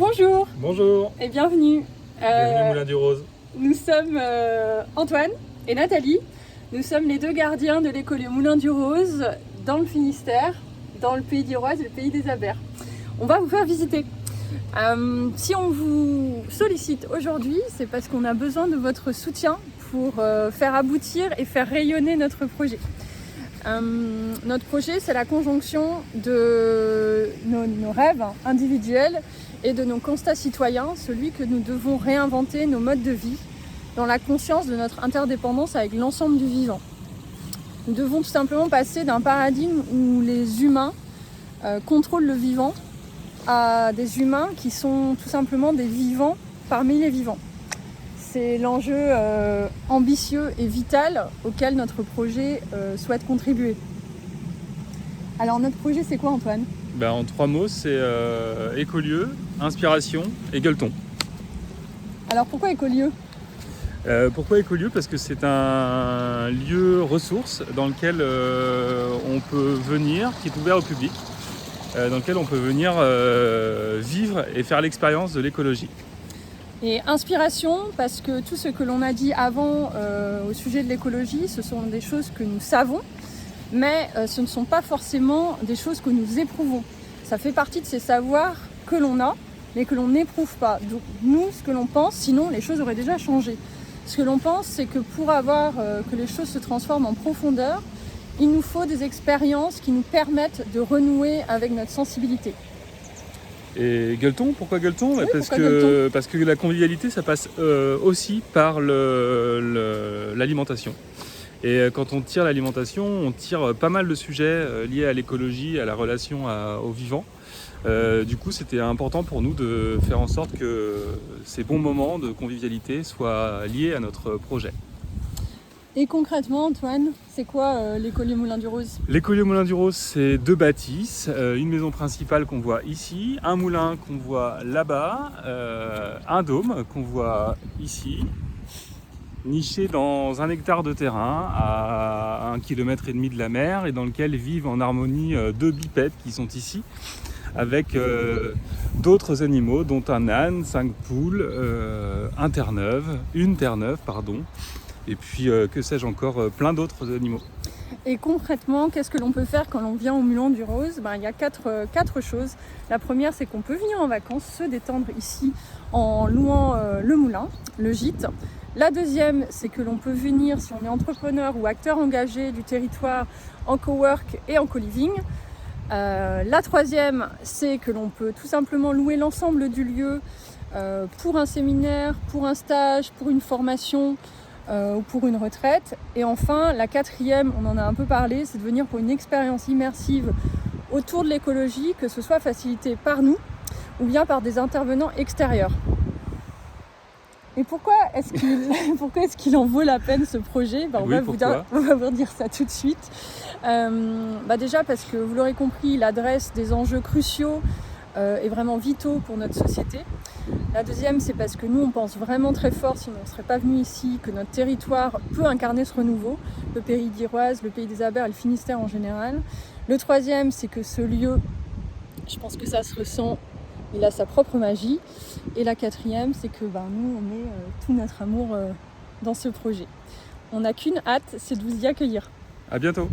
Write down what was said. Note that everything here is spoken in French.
Bonjour Bonjour, et bienvenue. bienvenue au Moulin du Rose. Nous sommes Antoine et Nathalie. Nous sommes les deux gardiens de l'écolieu Moulin du Rose dans le Finistère, dans le pays d'Iroise et le pays des Abers. On va vous faire visiter. Si on vous sollicite aujourd'hui, c'est parce qu'on a besoin de votre soutien pour faire aboutir et faire rayonner notre projet. Notre projet, c'est la conjonction de nos rêves individuels et de nos constats citoyens, celui que nous devons réinventer nos modes de vie dans la conscience de notre interdépendance avec l'ensemble du vivant. Nous devons tout simplement passer d'un paradigme où les humains contrôlent le vivant à des humains qui sont tout simplement des vivants parmi les vivants. C'est l'enjeu ambitieux et vital auquel notre projet souhaite contribuer. Alors notre projet, c'est quoi, Antoine ? En 3 mots, c'est écolieu, inspiration et gueuleton. Alors pourquoi écolieu ? Pourquoi écolieu ? Parce que c'est un lieu ressource dans lequel on peut venir, qui est ouvert au public, dans lequel on peut venir vivre et faire l'expérience de l'écologie. Et inspiration, parce que tout ce que l'on a dit avant au sujet de l'écologie, ce sont des choses que nous savons, mais ce ne sont pas forcément des choses que nous éprouvons. Ça fait partie de ces savoirs que l'on a, mais que l'on n'éprouve pas. Donc nous, ce que l'on pense, sinon les choses auraient déjà changé. Ce que l'on pense, c'est que pour que les choses se transforment en profondeur, il nous faut des expériences qui nous permettent de renouer avec notre sensibilité. Et gueuleton, pourquoi gueuleton ? Oui, parce que la convivialité, ça passe aussi par l'alimentation. Et quand on tire l'alimentation, on tire pas mal de sujets liés à l'écologie, à la relation au vivant. Du coup, c'était important pour nous de faire en sorte que ces bons moments de convivialité soient liés à notre projet. Et concrètement, Antoine, c'est quoi l'écolieu Moulin du Rose ? L'écolieu Moulin du Rose, c'est 2 bâtisses, une maison principale qu'on voit ici, un moulin qu'on voit là-bas, un dôme qu'on voit ici, niché dans 1 hectare de terrain à 1,5 km de la mer et dans lequel vivent en harmonie 2 bipèdes qui sont ici, avec d'autres animaux, dont un âne, 5 poules, une terre-neuve, et puis que sais-je encore, plein d'autres animaux. Et concrètement, qu'est-ce que l'on peut faire quand l'on vient au Moulin du Rose ? Il y a quatre choses. La première, c'est qu'on peut venir en vacances, se détendre ici en louant le moulin, le gîte. La deuxième, c'est que l'on peut venir, si on est entrepreneur ou acteur engagé du territoire, en cowork et en co-living. La troisième, c'est que l'on peut tout simplement louer l'ensemble du lieu pour un séminaire, pour un stage, pour une formation ou pour une retraite. Et enfin, la quatrième, on en a un peu parlé, c'est de venir pour une expérience immersive autour de l'écologie, que ce soit facilité par nous ou bien par des intervenants extérieurs. Et pourquoi est-ce qu'il en vaut la peine, ce projet ? On va vous dire ça tout de suite. Déjà parce que vous l'aurez compris, il adresse des enjeux cruciaux et vraiment vitaux pour notre société. La deuxième, c'est parce que nous, on pense vraiment très fort, sinon on ne serait pas venu ici, que notre territoire peut incarner ce renouveau, le pays d'Iroise, le pays des Abers et le Finistère en général. Le troisième, c'est que ce lieu, je pense que ça se ressent, il a sa propre magie. Et la quatrième, c'est que nous, on met tout notre amour dans ce projet. On n'a qu'une hâte, c'est de vous y accueillir. À bientôt.